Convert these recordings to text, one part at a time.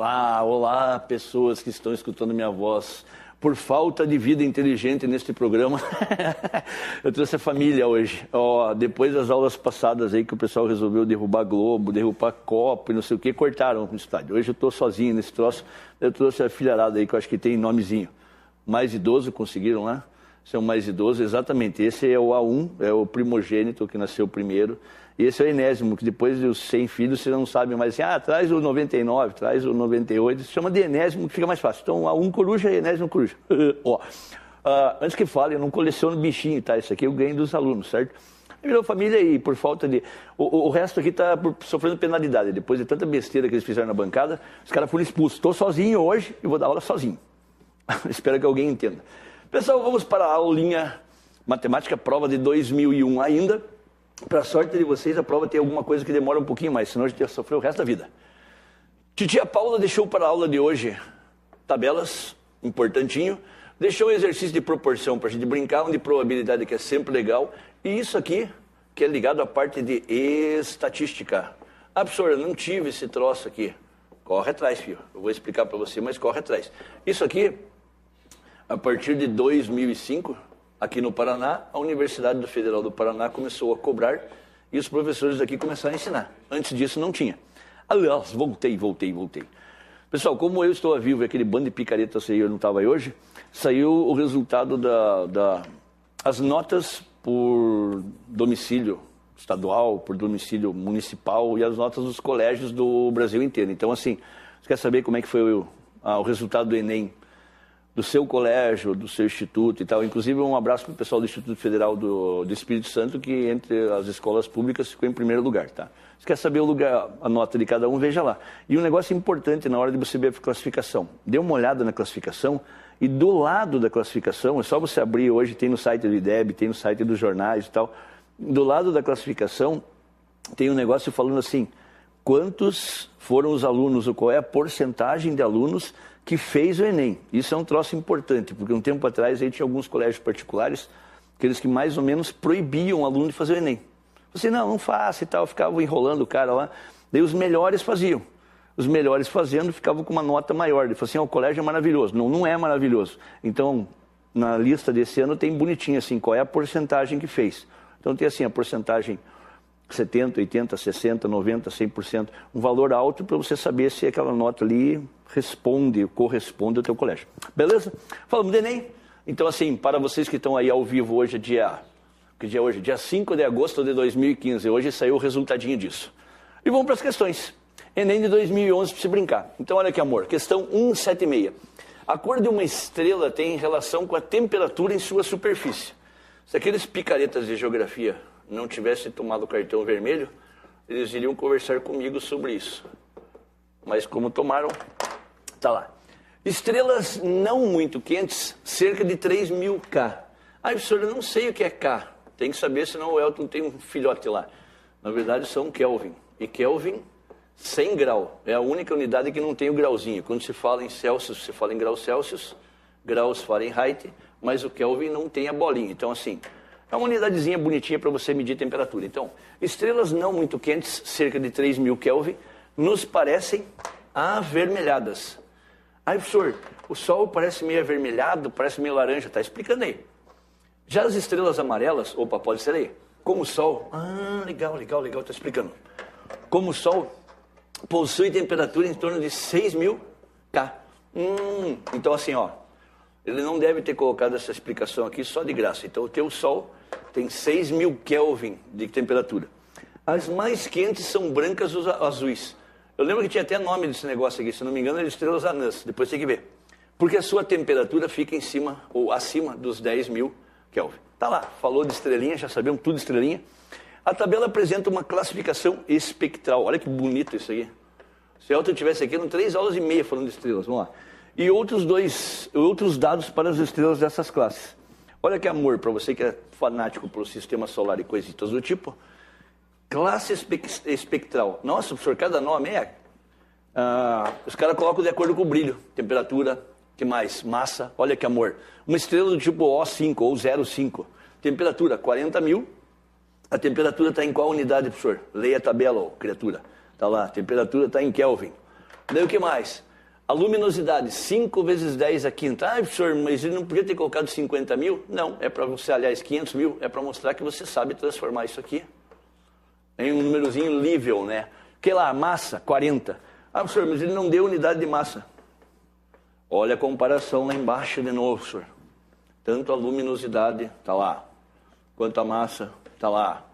Olá, pessoas que estão escutando minha voz. Por falta de vida inteligente neste programa, eu trouxe a família hoje. Depois das aulas passadas aí que o pessoal resolveu derrubar Globo, derrubar copo e não sei o que, cortaram o estádio. Hoje eu estou sozinho nesse troço, eu trouxe a filharada aí que eu acho que tem nomezinho. Mais idoso, conseguiram lá? Esse é o mais idoso, exatamente. Esse é o A1, é o primogênito que nasceu primeiro. E esse é o enésimo, que depois dos 100 filhos você não sabe mais assim, traz o 99, traz o 98, se chama de enésimo que fica mais fácil. Então, A1 coruja e enésimo coruja. Antes que fale, eu não coleciono bichinho, tá? Isso aqui eu ganho dos alunos, certo? Virou família e por falta de... O resto aqui está sofrendo penalidade. Depois de tanta besteira que eles fizeram na bancada, os caras foram expulsos. Estou sozinho hoje e vou dar aula sozinho. Espero que alguém entenda. Pessoal, vamos para a aulinha matemática, prova de 2001 ainda. Para sorte de vocês, a prova tem alguma coisa que demora um pouquinho mais, senão a gente ia sofrer o resto da vida. Titia Paula deixou para a aula de hoje tabelas, importantinho. Deixou um exercício de proporção para a gente brincar, um de probabilidade que é sempre legal. E isso aqui, que é ligado à parte de estatística. Professor, eu não tive esse troço aqui. Corre atrás, filho. Eu vou explicar para você, mas corre atrás. Isso aqui, a partir de 2005... Aqui no Paraná, a Universidade Federal do Paraná começou a cobrar e os professores daqui começaram a ensinar. Antes disso não tinha. Aliás, voltei. Pessoal, como eu estou vivo e aquele bando de picareta eu não estava aí hoje, saiu o resultado as notas por domicílio estadual, por domicílio municipal e as notas dos colégios do Brasil inteiro. Então, assim, você quer saber como é que foi o resultado do Enem? Do seu colégio, do seu instituto e tal. Inclusive, um abraço para o pessoal do Instituto Federal do Espírito Santo, que entre as escolas públicas ficou em primeiro lugar, tá? Se quer saber o lugar, a nota de cada um, veja lá. E um negócio importante na hora de você ver a classificação. Dê uma olhada na classificação e do lado da classificação, é só você abrir hoje, tem no site do IDEB, tem no site dos jornais e tal. Do lado da classificação, tem um negócio falando assim, quantos foram os alunos, ou qual é a porcentagem de alunos que fez o Enem. Isso é um troço importante, porque um tempo atrás aí tinha alguns colégios particulares, aqueles que mais ou menos proibiam o aluno de fazer o Enem. Você, não faça e tal, ficavam enrolando o cara lá. Daí os melhores faziam. Os melhores fazendo ficavam com uma nota maior. Ele falou assim, o colégio é maravilhoso. Não é maravilhoso. Então, na lista desse ano tem bonitinho assim, qual é a porcentagem que fez. Então tem assim, a porcentagem 70%, 80%, 60%, 90%, 100%. Um valor alto para você saber se aquela nota ali corresponde ao teu colégio. Beleza? Falamos do Enem. Então, assim, para vocês que estão aí ao vivo hoje, que dia é hoje? Dia 5 de agosto de 2015. Hoje saiu o resultadinho disso. E vamos para as questões. Enem de 2011 para se brincar. Então, olha aqui, amor. Questão 176. A cor de uma estrela tem relação com a temperatura em sua superfície. Se aqueles picaretas de geografia não tivessem tomado o cartão vermelho, eles iriam conversar comigo sobre isso. Mas como tomaram, tá lá. Estrelas não muito quentes, cerca de 3.000 K. Professor, eu não sei o que é K. Tem que saber, senão o Elton tem um filhote lá. Na verdade, são Kelvin. E Kelvin, 100 grau. É a única unidade que não tem o grauzinho. Quando se fala em Celsius, se fala em graus Celsius, graus Fahrenheit, mas o Kelvin não tem a bolinha. Então, assim, é uma unidadezinha bonitinha para você medir temperatura. Então, estrelas não muito quentes, cerca de 3.000 Kelvin, nos parecem avermelhadas. Professor, o Sol parece meio avermelhado, parece meio laranja, tá explicando aí. Já as estrelas amarelas, pode ser aí, como o Sol, legal, tá explicando. Como o Sol possui temperatura em torno de 6.000 K. Então assim, ele não deve ter colocado essa explicação aqui só de graça. Então o teu Sol tem 6.000 Kelvin de temperatura. As mais quentes são brancas ou azuis. Eu lembro que tinha até nome desse negócio aqui, se não me engano, era estrelas anãs, depois tem que ver. Porque a sua temperatura fica em cima ou acima dos 10.000 Kelvin. Tá lá, falou de estrelinha, já sabemos tudo de estrelinha. A tabela apresenta uma classificação espectral. Olha que bonito isso aqui. Se o Elton tivesse aqui, eram 3 horas e meia falando de estrelas, vamos lá. E outros dados para as estrelas dessas classes. Olha que amor, para você que é fanático pelo sistema solar e coisitas do tipo. Classe espectral. Nossa, professor, cada nome os caras colocam de acordo com o brilho, temperatura, que mais? Massa, olha que amor. Uma estrela do tipo O5 ou 05. Temperatura, 40.000. A temperatura está em qual unidade, professor? Leia a tabela, criatura. Está lá, a temperatura está em Kelvin. Daí o que mais? A luminosidade, 5 vezes 10 a quinta. Ah, professor, mas ele não podia ter colocado 50 mil? Não, é para você, aliás, 500 mil, é para mostrar que você sabe transformar isso aqui em um númerozinho lível, né? Que lá, massa, 40. Ah, professor, mas ele não deu unidade de massa. Olha a comparação lá embaixo de novo, professor. Tanto a luminosidade, tá lá. Quanto a massa, tá lá.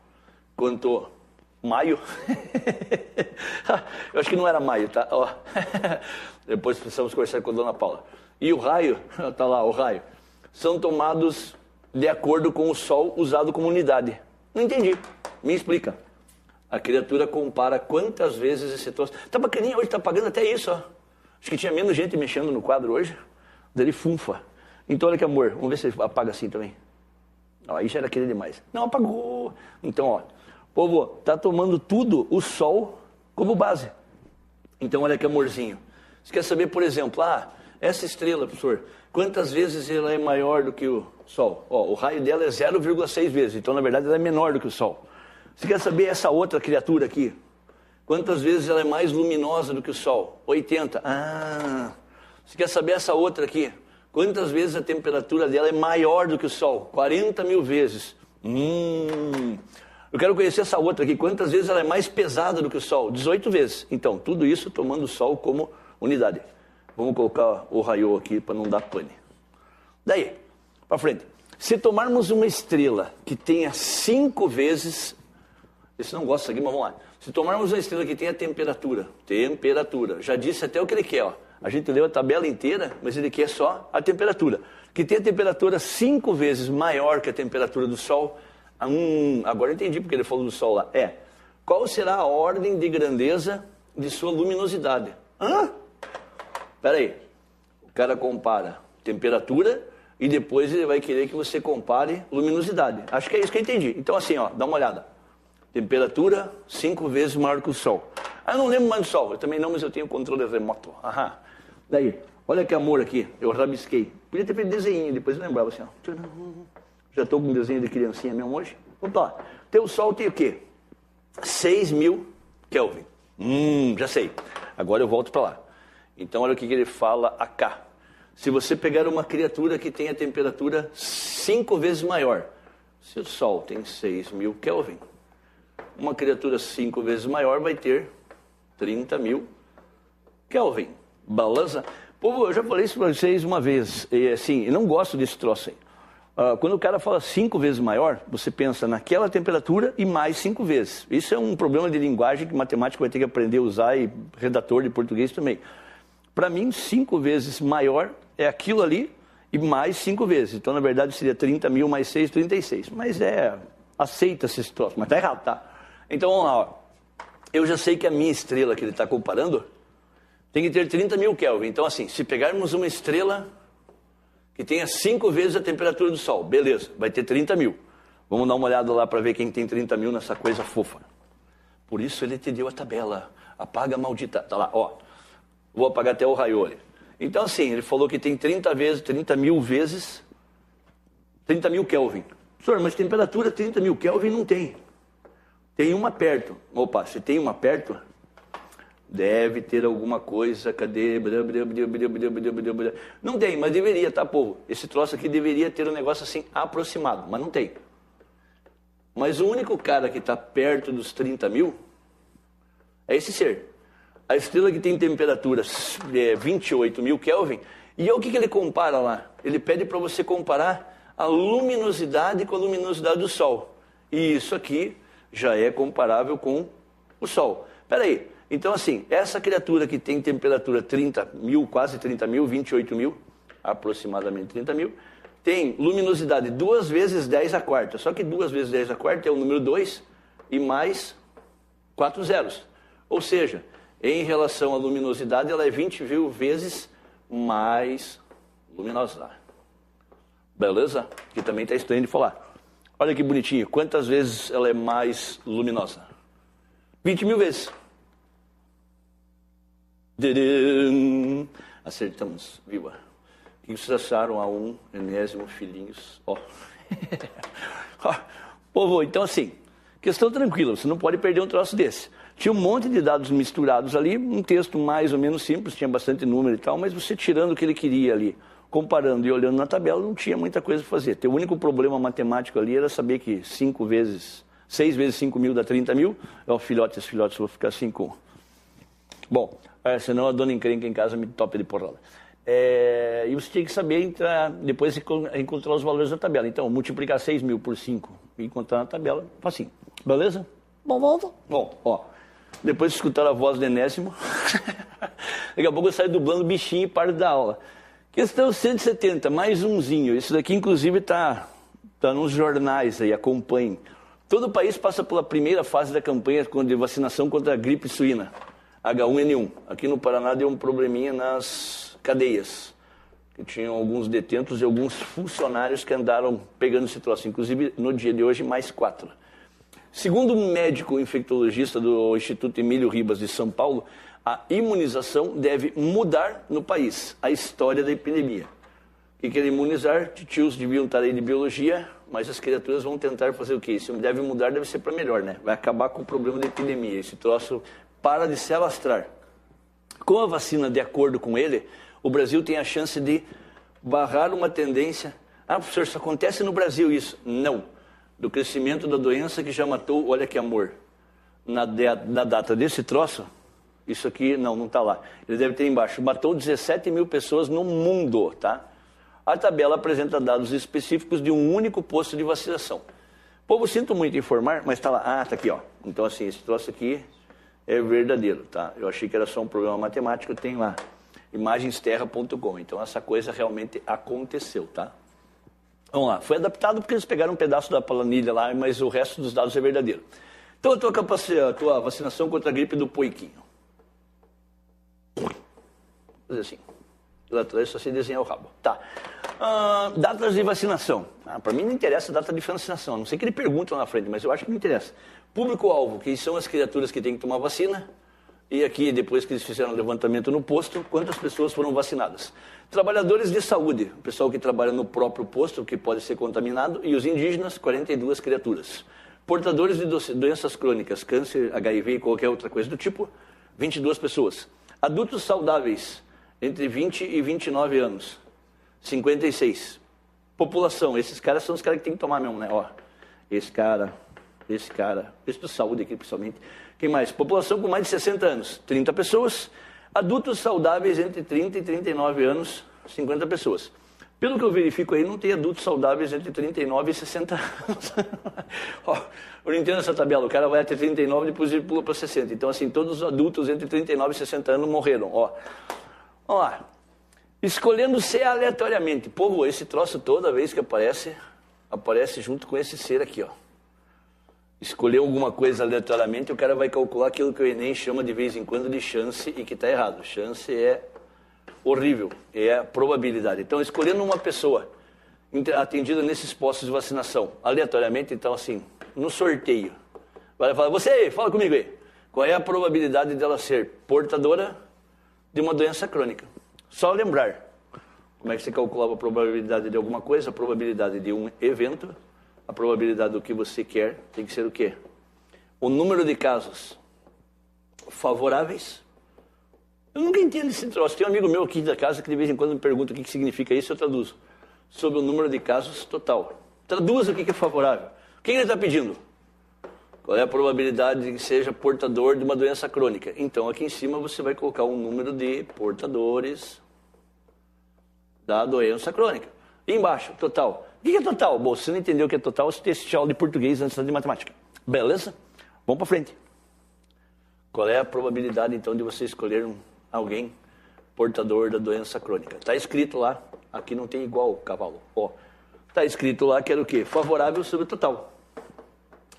Quanto maio. Eu acho que não era maio, tá? Ó. Depois precisamos conversar com a dona Paula. E o raio, tá lá, o raio. São tomados de acordo com o sol usado como unidade. Não entendi. Me explica. A criatura compara quantas vezes esse troço... Tá bacaninha hoje, tá pagando até isso, ó. Acho que tinha menos gente mexendo no quadro hoje. Dele funfa. Então, olha que amor. Vamos ver se ele apaga assim também. Ó, aí já era querer demais. Não, apagou. Então, ó. Povo, tá tomando tudo o sol como base. Então, olha que amorzinho. Você quer saber, por exemplo, essa estrela, professor, quantas vezes ela é maior do que o sol? Ó, o raio dela é 0,6 vezes. Então, na verdade, ela é menor do que o sol. Você quer saber essa outra criatura aqui? Quantas vezes ela é mais luminosa do que o sol? 80. Ah, você quer saber essa outra aqui? Quantas vezes a temperatura dela é maior do que o sol? 40 mil vezes. Eu quero conhecer essa outra aqui. Quantas vezes ela é mais pesada do que o sol? 18 vezes. Então, tudo isso tomando o sol como unidade. Vamos colocar o raio aqui para não dar pane. Daí, para frente. Se tomarmos uma estrela que tenha 5 vezes... Esse não gosta disso aqui, mas vamos lá. Se tomarmos uma estrela que tenha temperatura, já disse até o que ele quer, ó. A gente leu a tabela inteira, mas ele quer só a temperatura. Que tem a temperatura 5 vezes maior que a temperatura do Sol. Agora eu entendi porque ele falou do Sol lá. Qual será a ordem de grandeza de sua luminosidade? Espera aí. O cara compara temperatura e depois ele vai querer que você compare luminosidade. Acho que é isso que eu entendi. Então assim, ó, dá uma olhada. Temperatura 5 vezes maior que o Sol. Eu não lembro mais do Sol. Eu também não, mas eu tenho controle remoto. Daí, olha que amor aqui. Eu rabisquei. Podia ter feito desenho, depois eu lembrava assim, ó. Já estou com um desenho de criancinha mesmo hoje. Vamos lá. O Sol tem o quê? 6.000 Kelvin. Já sei. Agora eu volto para lá. Então, olha o que ele fala acá. Se você pegar uma criatura que tem a temperatura 5 vezes maior, se o Sol tem 6.000 Kelvin, uma criatura 5 vezes maior vai ter 30.000 Kelvin. Beleza? Povo, eu já falei isso para vocês uma vez. E assim, eu não gosto desse troço aí. Quando o cara fala 5 vezes maior, você pensa naquela temperatura e mais 5 vezes. Isso é um problema de linguagem que matemático vai ter que aprender a usar e redator de português também. Para mim, 5 vezes maior é aquilo ali e mais 5 vezes. Então, na verdade, seria 30.000 mais 6, 36. Mas aceita-se esse troço, mas tá errado, tá? Então, vamos lá, ó. Eu já sei que a minha estrela que ele está comparando tem que ter 30.000 Kelvin. Então, assim, se pegarmos uma estrela que tenha 5 vezes a temperatura do Sol, beleza, vai ter 30.000. Vamos dar uma olhada lá para ver quem tem 30.000 nessa coisa fofa. Por isso ele te deu a tabela. Apaga a maldita. Tá lá, ó. Vou apagar até o raio ali. Então, assim, ele falou que tem 30.000 vezes 30.000 Kelvin. Senhor, mas temperatura 30.000 Kelvin não tem. Tem uma perto. Opa, se tem uma perto, deve ter alguma coisa. Cadê? Não tem, mas deveria, tá, povo? Esse troço aqui deveria ter um negócio assim aproximado, mas não tem. Mas o único cara que está perto dos 30.000 é esse ser. A estrela que tem temperatura 28.000 Kelvin. E o que ele compara lá? Ele pede para você comparar a luminosidade com a luminosidade do Sol. E isso aqui já é comparável com o Sol. Espera aí. Então, assim, essa criatura que tem temperatura 30.000, quase 30.000, 28.000, aproximadamente 30.000, tem luminosidade 2 vezes 10 a quarta. Só que 2 vezes 10 a quarta é o número 2 e mais 4 zeros. Ou seja, em relação à luminosidade, ela é 20.000 vezes mais luminosa. Beleza? Que também está estranho de falar. Olha que bonitinho. Quantas vezes ela é mais luminosa? 20.000 vezes. Acertamos, viu? O que vocês acharam a 1 enésimo filhinhos? Ó. Povo, então assim, Questão tranquila, você não pode perder um troço desse. Tinha um monte de dados misturados ali, um texto mais ou menos simples, tinha bastante número e tal, mas você tirando o que ele queria ali, comparando e olhando na tabela, não tinha muita coisa para fazer. O único problema matemático ali era saber que 6 vezes 5 mil dá 30 mil. Filhotes, vou ficar assim com... Bom, senão a dona encrenca em casa me topa de porrada. E você tinha que saber depois encontrar os valores da tabela. Então, multiplicar 6 mil por 5 e encontrar na tabela, facinho. Beleza? Bom, ó. Depois de escutar a voz do Enésimo, daqui a pouco eu saio dublando bichinho e paro da aula. Questão 170, mais umzinho. Isso daqui, inclusive, tá nos jornais aí, acompanhem. Todo o país passa pela primeira fase da campanha de vacinação contra a gripe suína, H1N1. Aqui no Paraná deu um probleminha nas cadeias, que tinham alguns detentos e alguns funcionários que andaram pegando esse troço. Inclusive, no dia de hoje, mais 4. Segundo um médico infectologista do Instituto Emílio Ribas de São Paulo, a imunização deve mudar no país, a história da epidemia. O que é imunizar? Titios deviam estar aí de biologia, mas as criaturas vão tentar fazer o quê? Se deve mudar, deve ser para melhor, né? Vai acabar com o problema da epidemia. Esse troço para de se alastrar. Com a vacina, de acordo com ele, o Brasil tem a chance de barrar uma tendência. Professor, isso acontece no Brasil isso? Não. Do crescimento da doença que já matou, olha que amor, na data desse troço, isso aqui, não está lá. Ele deve ter embaixo, matou 17 mil pessoas no mundo, tá? A tabela apresenta dados específicos de um único posto de vacinação. Povo, sinto muito informar, mas está lá. Está aqui, ó. Então, assim, esse troço aqui é verdadeiro, tá? Eu achei que era só um problema matemático, tem lá, imagensterra.com. Então, essa coisa realmente aconteceu, tá? Vamos lá. Foi adaptado porque eles pegaram um pedaço da planilha lá, mas o resto dos dados é verdadeiro. Então, a tua vacinação contra a gripe do poiquinho. Fazer assim. Lá atrás só se desenhar o rabo. Tá. Datas de vacinação. Para mim não interessa a data de vacinação. A não sei que ele pergunta lá na frente, mas eu acho que não interessa. Público-alvo, que são as criaturas que têm que tomar vacina. E aqui, depois que eles fizeram o levantamento no posto, quantas pessoas foram vacinadas. Trabalhadores de saúde, o pessoal que trabalha no próprio posto, que pode ser contaminado. E os indígenas, 42 criaturas. Portadores de doenças crônicas, câncer, HIV e qualquer outra coisa do tipo, 22 pessoas. Adultos saudáveis, entre 20 e 29 anos, 56. População, esses caras são os caras que tem que tomar mesmo, né? Ó, esse do saúde aqui principalmente. Quem mais? População com mais de 60 anos, 30 pessoas. Adultos saudáveis entre 30 e 39 anos, 50 pessoas. Pelo que eu verifico aí, não tem adultos saudáveis entre 39 e 60 anos. Ó, eu não entendo essa tabela, o cara vai até 39 e depois ele pula para 60. Então, assim, todos os adultos entre 39 e 60 anos morreram, ó. Vamos lá. Escolhendo ser aleatoriamente. Povo, esse troço toda vez que aparece junto com esse ser aqui, ó. Escolher alguma coisa aleatoriamente, o cara vai calcular aquilo que o Enem chama de vez em quando de chance e que está errado. Chance é horrível, é a probabilidade. Então, escolhendo uma pessoa atendida nesses postos de vacinação, aleatoriamente, então assim, no sorteio, vai falar, você, fala comigo aí, qual é a probabilidade dela ser portadora de uma doença crônica? Só lembrar, como é que você calculava a probabilidade de alguma coisa? A probabilidade de um evento, a probabilidade do que você quer, tem que ser o quê? O número de casos favoráveis. Eu nunca entendo esse troço. Tem um amigo meu aqui da casa que de vez em quando me pergunta o que significa isso, eu traduzo. Sobre o número de casos total. Traduza o que é favorável. O que ele está pedindo? Qual é a probabilidade de que seja portador de uma doença crônica? Então, aqui em cima você vai colocar um número de portadores da doença crônica. E embaixo, total. O que é total? Bom, se você não entendeu o que é total, você tem esse aula de português antes de matemática. Beleza? Vamos para frente. Qual é a probabilidade, então, de você escolher alguém portador da doença crônica? Está escrito lá, aqui não tem igual cavalo. Ó, está escrito lá que era o quê? Favorável sobre o total.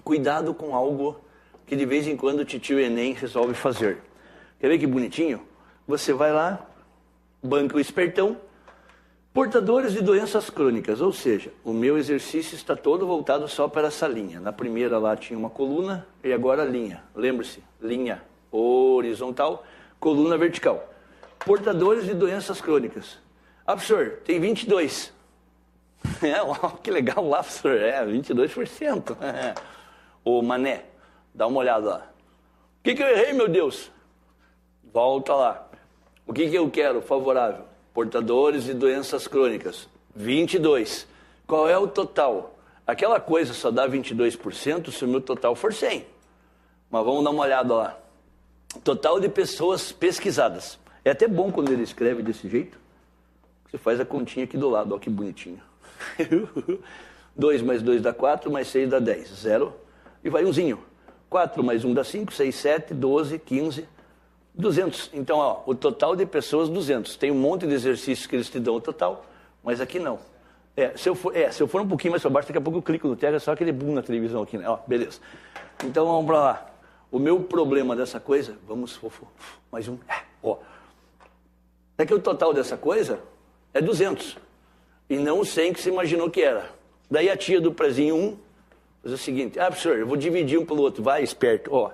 Cuidado com algo que de vez em quando o titio Enem resolve fazer. Quer ver que bonitinho? Você vai lá, banca o espertão, portadores de doenças crônicas, ou seja, o meu exercício está todo voltado só para essa linha. Na primeira lá tinha uma coluna e agora linha. Lembre-se, linha horizontal, coluna vertical. Portadores de doenças crônicas. Professor, tem 22. Ó, que legal lá, professor. 22%. Ô Mané, dá uma olhada lá. O que eu errei, meu Deus? Volta lá. O que eu quero? Favorável. Portadores de doenças crônicas. 22. Qual é o total? Aquela coisa só dá 22% se o meu total for 100. Mas vamos dar uma olhada lá. Total de pessoas pesquisadas. É até bom quando ele escreve desse jeito. Você faz a continha aqui do lado, olha que bonitinho. 2 mais 2 dá 4, mais 6 dá 10. 0. E vai umzinho. 4 mais 1 dá 5, 6, 7, 12, 15, 200. Então, ó, o total de pessoas, 200. Tem um monte de exercícios que eles te dão o total, mas aqui não. Se eu for um pouquinho mais para baixo, daqui a pouco eu clico no tela, é só aquele boom na televisão aqui, né? Ó, beleza. Então, vamos para lá. O meu problema dessa coisa, vamos, mais um, ó. É que o total dessa coisa é 200. E não o 100 que você imaginou que era. Daí a tia do prezinho 1 faz o seguinte, professor, eu vou dividir um pelo outro, vai esperto, ó.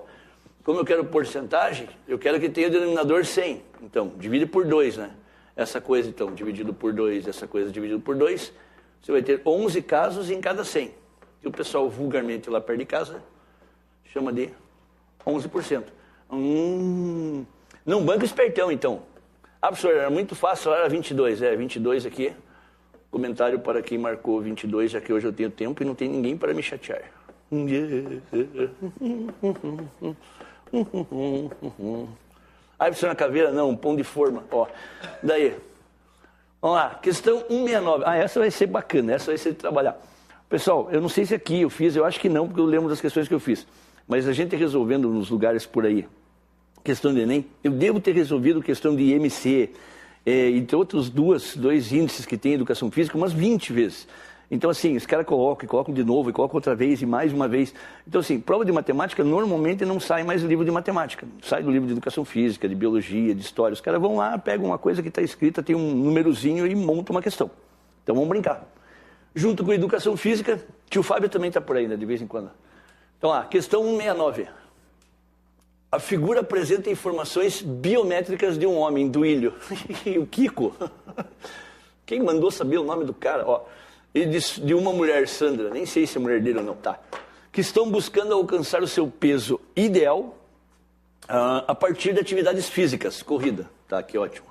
Como eu quero porcentagem, eu quero que tenha o denominador 100. Então, divide por 2, né? Essa coisa, então, dividido por 2, essa coisa dividido por 2, você vai ter 11 casos em cada 100. E o pessoal vulgarmente lá perto de casa chama de 11%. Não banco espertão, então. Professor, era muito fácil, era 22. 22 aqui. Comentário para quem marcou 22, já que hoje eu tenho tempo e não tem ninguém para me chatear. Professor, na caveira? Não, um pão de forma. Ó, daí, vamos lá, questão 169. Essa vai ser bacana, essa vai ser de trabalhar. Pessoal, eu não sei se aqui eu fiz, eu acho que não, porque eu lembro das questões que eu fiz. Mas a gente resolvendo nos lugares por aí, questão de Enem, eu devo ter resolvido questão de IMC, entre outros dois índices que tem em educação física, umas 20 vezes. Então, assim, os caras colocam de novo, e colocam outra vez, e mais uma vez. Então, assim, prova de matemática, normalmente não sai mais livro de matemática. Sai do livro de educação física, de biologia, de história. Os caras vão lá, pegam uma coisa que está escrita, tem um númerozinho e montam uma questão. Então, vamos brincar. Junto com a educação física, tio Fábio também está por aí, né, de vez em quando. Então, lá, questão 169. A figura apresenta informações biométricas de um homem, Duílio. O Kiko. Quem mandou saber o nome do cara? Ó, e de uma mulher, Sandra, nem sei se é mulher dele ou não, tá? Que estão buscando alcançar o seu peso ideal a partir de atividades físicas, corrida. Tá, que ótimo.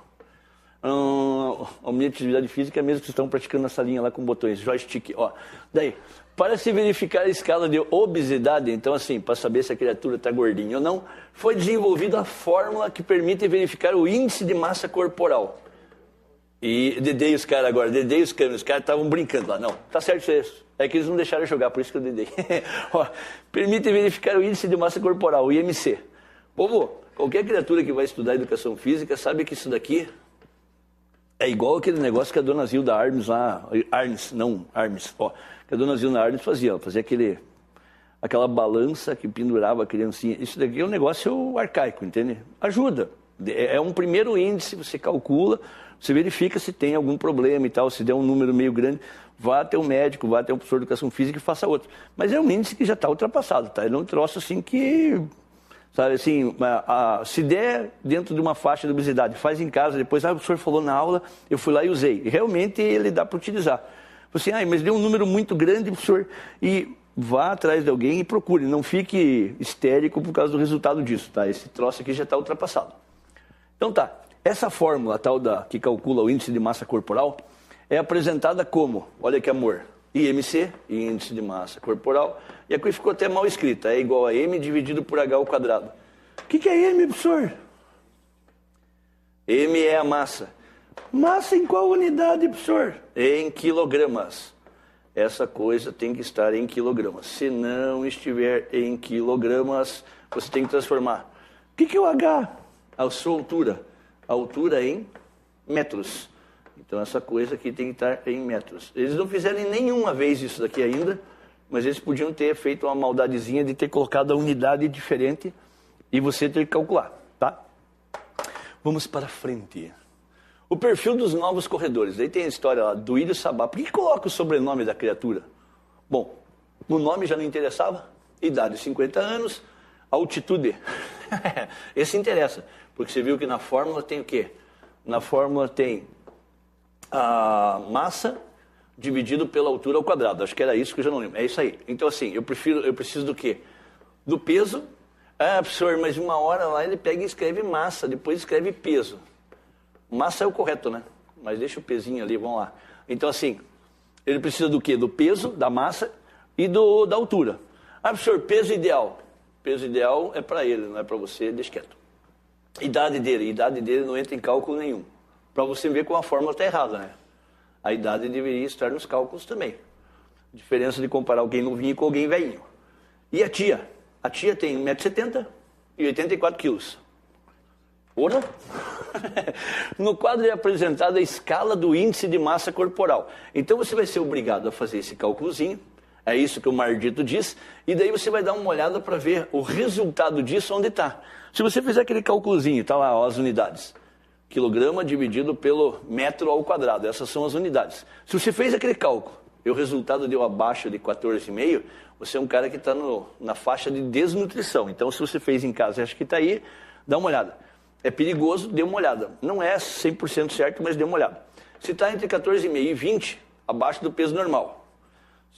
A minha atividade física é mesmo que vocês estão praticando na salinha lá com botões, joystick. Ó, daí, para se verificar a escala de obesidade, então assim, para saber se a criatura está gordinha ou não, foi desenvolvida a fórmula que permite verificar o índice de massa corporal. E dedei os caras agora, dedei os caras estavam brincando lá. Não, tá certo isso. É que eles não deixaram eu jogar, por isso que eu dedei. Ó, permite verificar o índice de massa corporal, o IMC. Povo, qualquer criatura que vai estudar educação física sabe que isso daqui é igual aquele negócio que a dona Zilda Armes lá, Armes, ó, que a dona Zilda Armes fazia. Ela fazia aquela balança que pendurava a criancinha. Isso daqui é um negócio arcaico, entende? Ajuda. É um primeiro índice, você calcula, você verifica se tem algum problema e tal, se der um número meio grande, vá até o médico, vá até o professor de educação física e faça outro. Mas é um índice que já está ultrapassado, tá? Ele é um troço assim que, sabe assim, se der dentro de uma faixa de obesidade, faz em casa, depois, o professor falou na aula, eu fui lá e usei. E realmente ele dá para utilizar. Você, mas deu um número muito grande, professor, e vá atrás de alguém e procure, não fique histérico por causa do resultado disso, tá? Esse troço aqui já está ultrapassado. Então tá, essa fórmula tal que calcula o índice de massa corporal é apresentada como, olha que amor, IMC, índice de massa corporal, e aqui ficou até mal escrita, é igual a M dividido por H ao quadrado. O que é M, professor? M é a massa. Massa em qual unidade, professor? Em quilogramas. Essa coisa tem que estar em quilogramas. Se não estiver em quilogramas, você tem que transformar. O que é o H? A sua altura. A altura em metros. Então essa coisa aqui tem que estar em metros. Eles não fizeram nenhuma vez isso daqui ainda, mas eles podiam ter feito uma maldadezinha de ter colocado a unidade diferente e você ter que calcular, tá? Vamos para frente. O perfil dos novos corredores. Daí tem a história lá, Duílio Sabá. Por que coloca o sobrenome da criatura? Bom, o nome já não interessava. Idade 50 anos, altitude. Esse interessa, porque você viu que na fórmula tem o quê? Na fórmula tem a massa dividido pela altura ao quadrado. Acho que era isso que eu já não lembro. É isso aí. Então, assim, eu preciso do quê? Do peso. Ah, professor, mas uma hora lá ele pega e escreve massa, depois escreve peso. Massa é o correto, né? Mas deixa o pezinho ali, vamos lá. Então, assim, ele precisa do quê? Do peso, da massa e da altura. Ah, professor, peso ideal. Peso ideal é para ele, não é para você, deixa quieto. Idade dele não entra em cálculo nenhum. Para você ver como a fórmula está errada, né? A idade deveria estar nos cálculos também. Diferença de comparar alguém novinho com alguém velhinho. E a tia? A tia tem 1,70 m e 84 quilos. Ora? No quadro é apresentada a escala do índice de massa corporal. Então você vai ser obrigado a fazer esse cálculozinho. É isso que o Mardito diz. E daí você vai dar uma olhada para ver o resultado disso onde está. Se você fizer aquele cálculozinho, está lá ó, as unidades. Quilograma dividido pelo metro ao quadrado. Essas são as unidades. Se você fez aquele cálculo e o resultado deu abaixo de 14,5, você é um cara que está na faixa de desnutrição. Então, se você fez em casa e acha que está aí, dá uma olhada. É perigoso, dê uma olhada. Não é 100% certo, mas dê uma olhada. Se está entre 14,5 e 20, abaixo do peso normal.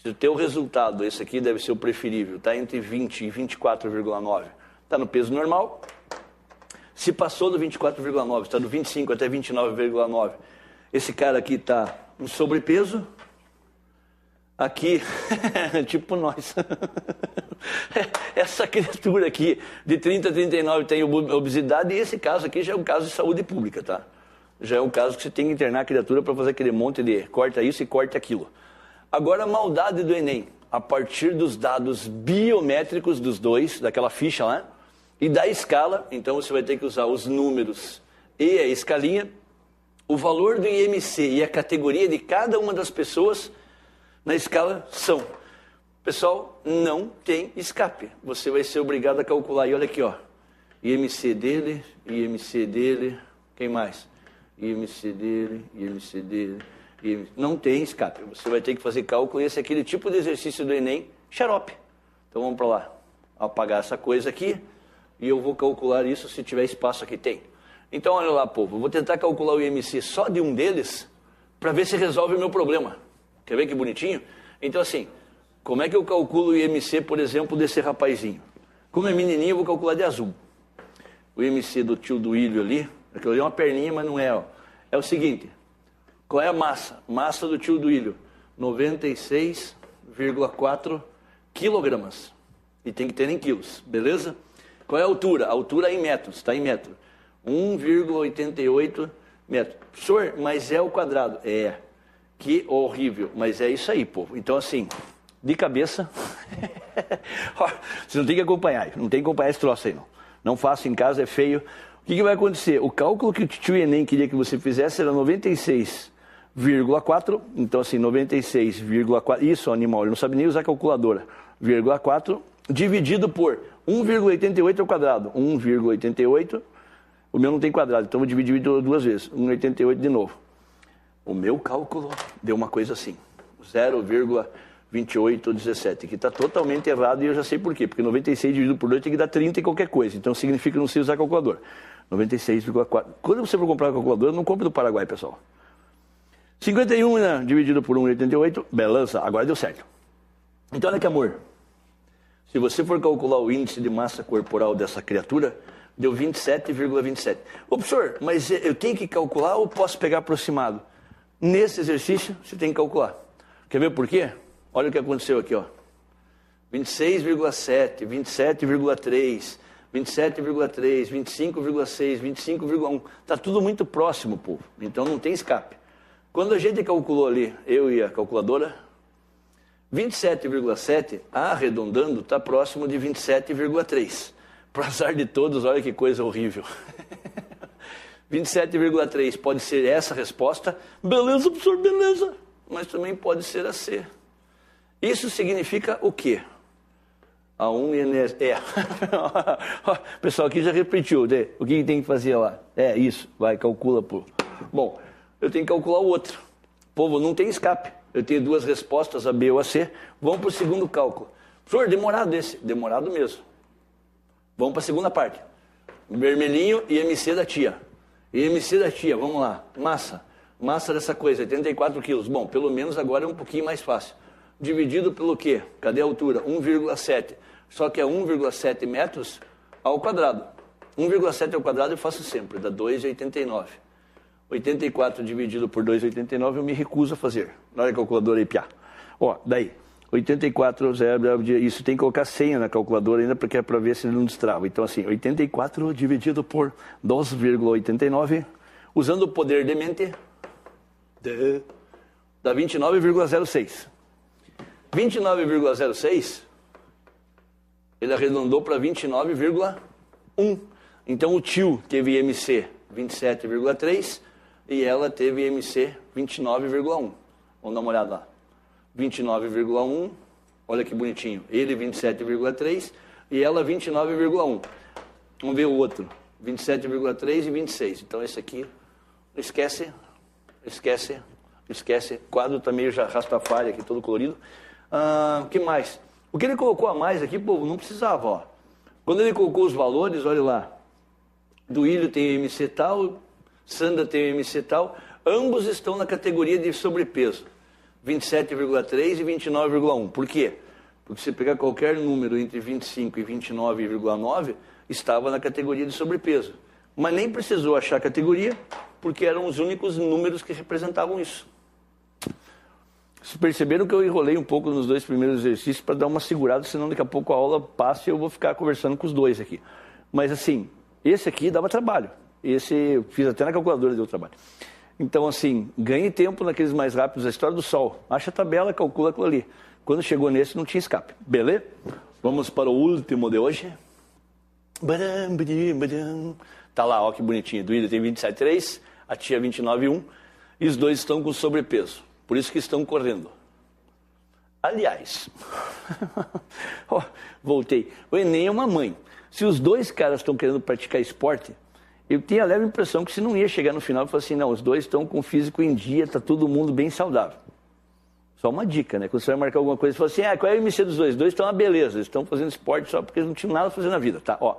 Se o teu resultado, esse aqui deve ser o preferível, está entre 20 e 24,9, está no peso normal. Se passou do 24,9, está do 25 até 29,9, esse cara aqui está em sobrepeso. Aqui, tipo nós. Essa criatura aqui, de 30 a 39, tem obesidade, e esse caso aqui já é um caso de saúde pública, tá? Já é um caso que você tem que internar a criatura para fazer aquele monte de corta isso e corta aquilo. Agora, a maldade do Enem, a partir dos dados biométricos dos dois, daquela ficha lá, e da escala, então você vai ter que usar os números e a escalinha, o valor do IMC e a categoria de cada uma das pessoas na escala são. Pessoal, não tem escape. Você vai ser obrigado a calcular. E olha aqui, ó. IMC dele, quem mais? IMC dele. Não tem escape. Você vai ter que fazer cálculo. E esse é aquele tipo de exercício do Enem, xarope. Então vamos para lá. Apagar essa coisa aqui. E eu vou calcular isso se tiver espaço aqui. Tem. Então olha lá, povo. Eu vou tentar calcular o IMC só de um deles para ver se resolve o meu problema. Quer ver que bonitinho? Então assim, como é que eu calculo o IMC, por exemplo, desse rapazinho? Como é menininho, eu vou calcular de azul. O IMC do tio do Ilho ali, aquilo ali é uma perninha, mas não é. Ó. É o seguinte, qual é a massa? Massa do tio do Ilho, 96,4 quilogramas. E tem que ter em quilos, beleza? Qual é a altura? A altura é em metros, está em metro. 1,88 metros. Professor, mas é o quadrado. É. Que horrível, mas é isso aí, povo. Então, assim, de cabeça, você não tem que acompanhar, não tem que acompanhar esse troço aí, não. Não faça em casa, é feio. O que vai acontecer? O cálculo que o tio Enem queria que você fizesse era 96,4, então assim, 96,4, isso, animal, ele não sabe nem usar calculadora, 0,4, dividido por 1,88 ao quadrado, 1,88, o meu não tem quadrado, então eu vou dividir duas vezes, 1,88 de novo. O meu cálculo deu uma coisa assim, 0,2817, que está totalmente errado e eu já sei por quê. Porque 96 dividido por 2 tem que dar 30 e qualquer coisa, então significa que não se usar calculadora. 96,4. Quando você for comprar a calculadora, não compre do Paraguai, pessoal. 51 né, dividido por 1,88, beleza, agora deu certo. Então olha que amor, se você for calcular o índice de massa corporal dessa criatura, deu 27,27. Ô professor, mas eu tenho que calcular ou posso pegar aproximado? Nesse exercício, você tem que calcular. Quer ver por quê? Olha o que aconteceu aqui, ó. 26,7, 27,3, 27,3, 25,6, 25,1. Está tudo muito próximo, povo. Então não tem escape. Quando a gente calculou ali, eu e a calculadora, 27,7, arredondando, está próximo de 27,3. Para azar de todos, olha que coisa horrível. 27,3 pode ser essa resposta. Beleza, professor, beleza. Mas também pode ser a C. Isso significa o quê? A1 e NS. O pessoal aqui já repetiu. O que tem que fazer lá? É isso. Vai, calcula, pô. Bom, eu tenho que calcular o outro. Povo, não tem escape. Eu tenho duas respostas, a B ou a C. Vamos para o segundo cálculo. Professor, demorado esse. Demorado mesmo. Vamos para a segunda parte. Vermelhinho, IMC da tia. IMC da tia, vamos lá. Massa, Massa dessa coisa, 84 quilos. Bom, pelo menos agora é um pouquinho mais fácil. Dividido pelo quê? Cadê a altura? 1,7. Só que é 1,7 metros ao quadrado. 1,7 ao quadrado eu faço sempre, dá 2,89. 84 dividido por 2,89 eu me recuso a fazer. Olha a calculadora aí, piá. Ó, daí, 84, isso tem que colocar senha na calculadora ainda, porque é para ver se ele não destrava. Então assim, 84 dividido por 2,89, usando o poder de mente, dá 29,06. 29,06, ele arredondou para 29,1. Então o tio teve IMC 27,3 e ela teve IMC 29,1. Vamos dar uma olhada lá. 29,1, olha que bonitinho. Ele 27,3 e ela 29,1. Vamos ver o outro. 27,3 e 26. Então esse aqui, esquece. O quadro está meio já rastafari aqui, todo colorido. O que mais? O que ele colocou a mais aqui, povo, não precisava, ó. Quando ele colocou os valores, olha lá. Duílio tem o MC tal, Sandra tem o MC tal, ambos estão na categoria de sobrepeso. 27,3 e 29,1. Por quê? Porque se pegar qualquer número entre 25 e 29,9, estava na categoria de sobrepeso. Mas nem precisou achar a categoria, porque eram os únicos números que representavam isso. Vocês perceberam que eu enrolei um pouco nos dois primeiros exercícios para dar uma segurada, senão daqui a pouco a aula passa e eu vou ficar conversando com os dois aqui. Mas assim, esse aqui dava trabalho. Esse eu fiz até na calculadora, deu trabalho. Então assim, ganhe tempo naqueles mais rápidos. A história do Sol. Acha a tabela, calcula aquilo ali. Quando chegou nesse, não tinha escape. Beleza? Vamos para o último de hoje. Tá lá, ó que bonitinho. Do Ida tem 27,3, a tia 29,1. E os dois estão com sobrepeso. Por isso que estão correndo. Aliás, voltei. O Enem é uma mãe. Se os dois caras estão querendo praticar esporte, eu tenho a leve impressão que se não ia chegar no final e falar assim, não, os dois estão com o físico em dia, está todo mundo bem saudável. Só uma dica, né? Quando você vai marcar alguma coisa, você fala assim, qual é o MC dos dois? Os dois estão uma beleza, eles estão fazendo esporte só porque eles não tinham nada a fazer na vida, tá? Ó,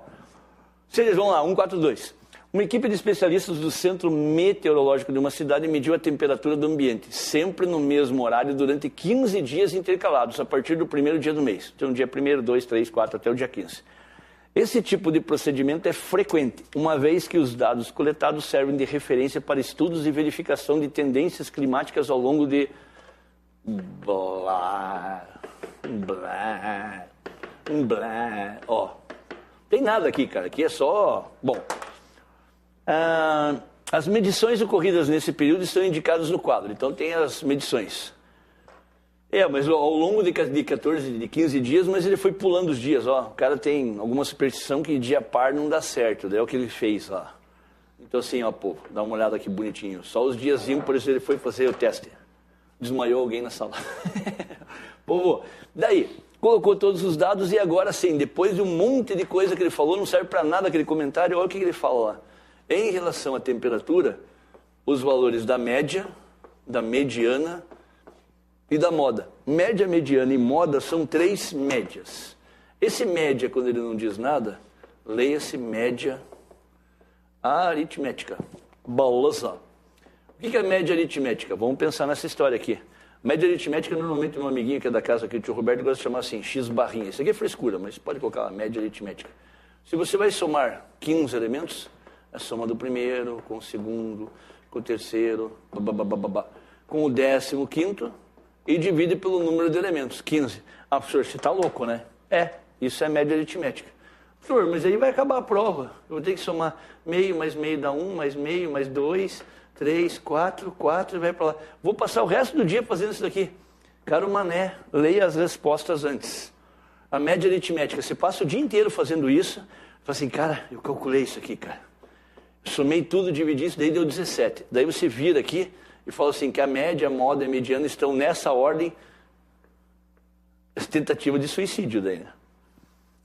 se eles vão lá, 1, 4, 2. Uma equipe de especialistas do Centro Meteorológico de uma cidade mediu a temperatura do ambiente, sempre no mesmo horário, durante 15 dias intercalados, a partir do primeiro dia do mês. Então, dia 1º, 2, 3, 4, até o dia 15. Esse tipo de procedimento é frequente, uma vez que os dados coletados servem de referência para estudos e verificação de tendências climáticas ao longo de... Ó, tem nada aqui, cara. Aqui é só... Bom... as medições ocorridas nesse período estão indicadas no quadro, então tem as medições. Mas ao longo de 15 dias, mas ele foi pulando os dias, ó. O cara tem alguma superstição que dia par não dá certo, daí é o que ele fez, ó. Então assim, ó, pô, dá uma olhada aqui bonitinho. Só os dias ímpares ele foi fazer o teste. Desmaiou alguém na sala. Povo, daí, colocou todos os dados e agora sim, depois de um monte de coisa que ele falou, não serve para nada aquele comentário, olha o que ele fala lá. Em relação à temperatura, os valores da média, da mediana e da moda. Média, mediana e moda são 3 médias. Esse média, quando ele não diz nada, leia-se média aritmética. Beleza. O que é média aritmética? Vamos pensar nessa história aqui. Média aritmética, normalmente, meu amiguinho que é da casa aqui, o tio Roberto, gosta de chamar assim, X barrinha. Isso aqui é frescura, mas pode colocar lá, média aritmética. Se você vai somar 15 elementos... a soma do primeiro, com o segundo, com o terceiro, com o 15º e divide pelo número de elementos, 15. Professor, você está louco, né? Isso é média aritmética. Professor, mas aí vai acabar a prova. Eu vou ter que somar meio, mais meio dá 1, mais meio, mais 2, 3, 4 e vai para lá. Vou passar o resto do dia fazendo isso daqui. Caro mané, leia as respostas antes. A média aritmética, você passa o dia inteiro fazendo isso, fala assim, cara, eu calculei isso aqui, cara. Somei tudo, dividi isso, daí deu 17. Daí você vira aqui e fala assim, que a média, a moda e a mediana estão nessa ordem, tentativa de suicídio daí, né?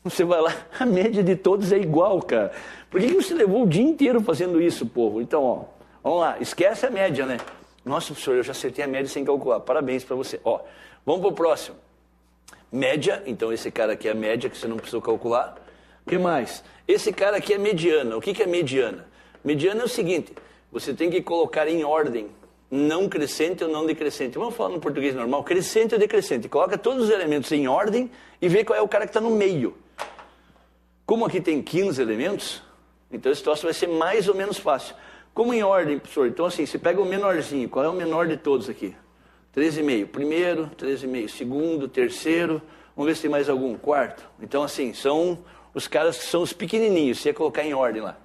Você vai lá, a média de todos é igual, cara. Por que você levou o dia inteiro fazendo isso, povo? Então, ó, vamos lá, esquece a média, né? Nossa, professor, eu já acertei a média sem calcular. Parabéns para você. Ó, vamos pro próximo. Média, então esse cara aqui é a média, que você não precisou calcular. O que mais? Esse cara aqui é mediana. O que é mediana? Mediana é o seguinte, você tem que colocar em ordem não crescente ou não decrescente. Vamos falar no português normal, crescente ou decrescente. Coloca todos os elementos em ordem e vê qual é o cara que está no meio. Como aqui tem 15 elementos, então esse troço vai ser mais ou menos fácil. Como em ordem, professor? Então assim, você pega o menorzinho. Qual é o menor de todos aqui? 13,5. Primeiro, 13,5. Segundo, terceiro. Vamos ver se tem mais algum. Quarto. Então assim, são os caras que são os pequenininhos. Você ia colocar em ordem lá.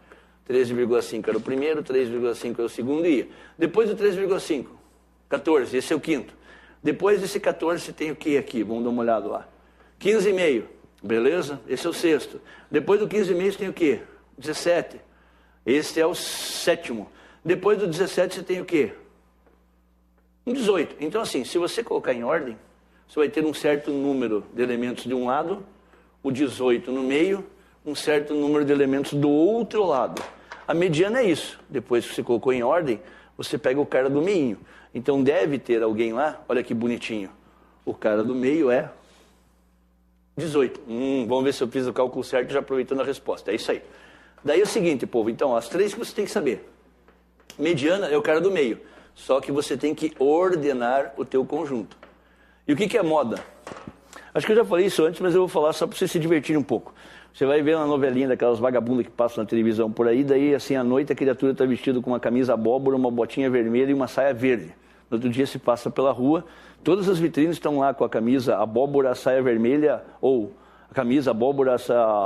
13,5 era o primeiro, 3,5 era o segundo e ia. Depois do 3,5, 14, esse é o quinto. Depois desse 14 tem o que aqui? Vamos dar uma olhada lá. 15,5, beleza? Esse é o sexto. Depois do 15,5 tem o que? 17. Esse é o sétimo. Depois do 17 você tem o que? 18. Então assim, se você colocar em ordem, você vai ter um certo número de elementos de um lado, o 18 no meio, um certo número de elementos do outro lado. A mediana é isso. Depois que você colocou em ordem, você pega o cara do meio. Então deve ter alguém lá, olha que bonitinho. O cara do meio é 18. Vamos ver se eu fiz o cálculo certo já aproveitando a resposta. É isso aí. Daí é o seguinte, povo. Então, as três que você tem que saber. Mediana é o cara do meio. Só que você tem que ordenar o teu conjunto. E o que é moda? Acho que eu já falei isso antes, mas eu vou falar só para você se divertir um pouco. Você vai ver uma novelinha daquelas vagabundas que passam na televisão por aí, daí assim à noite a criatura está vestida com uma camisa abóbora, uma botinha vermelha e uma saia verde. No outro dia se passa pela rua, todas as vitrines estão lá com a camisa abóbora, a saia vermelha, ou a camisa abóbora,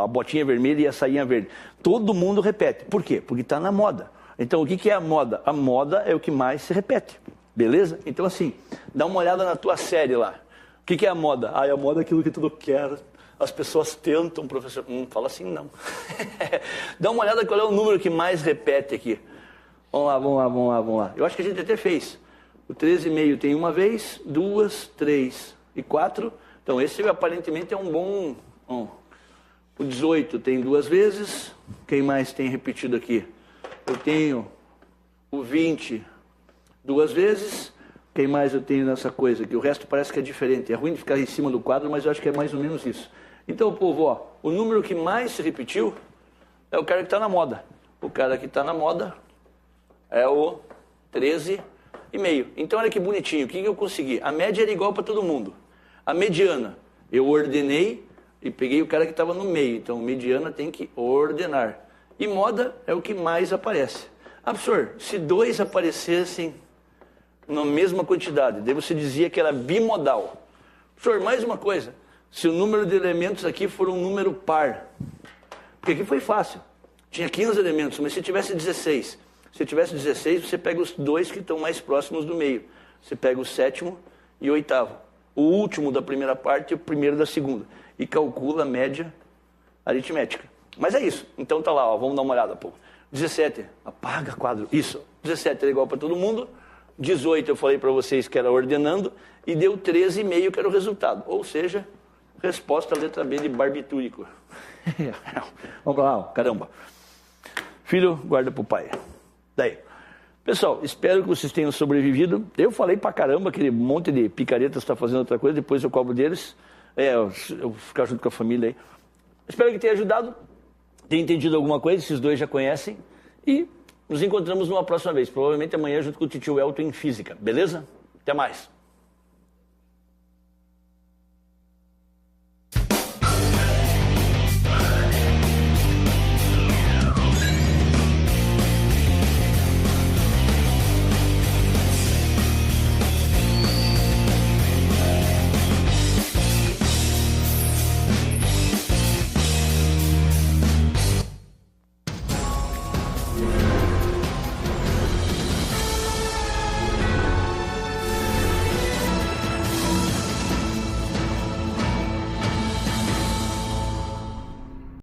a botinha vermelha e a sainha verde. Todo mundo repete. Por quê? Porque está na moda. Então o que é a moda? A moda é o que mais se repete, beleza? Então assim, dá uma olhada na tua série lá. O que é a moda? A moda é aquilo que tu quer. As pessoas tentam, professor. Fala assim, não. Dá uma olhada qual é o número que mais repete aqui. Vamos lá. Eu acho que a gente até fez. O 13,5 tem uma vez, 2, 3 e 4. Então esse aparentemente é um bom... O 18 tem 2 vezes. Quem mais tem repetido aqui? Eu tenho o 20 2 vezes. Quem mais eu tenho nessa coisa aqui? O resto parece que é diferente. É ruim de ficar em cima do quadro, mas eu acho que é mais ou menos isso. Então, povo, ó, o número que mais se repetiu é o cara que está na moda. O cara que está na moda é o 13,5. Então, olha que bonitinho. O que eu consegui? A média era igual para todo mundo. A mediana, eu ordenei e peguei o cara que estava no meio. Então, mediana tem que ordenar. E moda é o que mais aparece. Ah, professor, se 2 aparecessem na mesma quantidade, daí você dizia que era bimodal. Professor, mais uma coisa. Se o número de elementos aqui for um número par, porque aqui foi fácil, tinha 15 elementos, mas se tivesse 16, você pega os 2 que estão mais próximos do meio, você pega o 7º e o 8º, o último da primeira parte e o primeiro da segunda, e calcula a média aritmética. Mas é isso, então tá lá, ó, vamos dar uma olhada, pô. 17, apaga quadro, isso, 17 é igual para todo mundo, 18 eu falei para vocês que era ordenando, e deu 13,5 que era o resultado, ou seja... Resposta, letra B de barbitúrico. Vamos lá, caramba. Filho, guarda pro pai. Daí. Pessoal, espero que vocês tenham sobrevivido. Eu falei pra caramba, aquele monte de picaretas está fazendo outra coisa, depois eu cobro deles. Eu vou ficar junto com a família aí. Espero que tenha ajudado, tenha entendido alguma coisa, esses dois já conhecem. E nos encontramos numa próxima vez, provavelmente amanhã junto com o tio Elton em física, beleza? Até mais.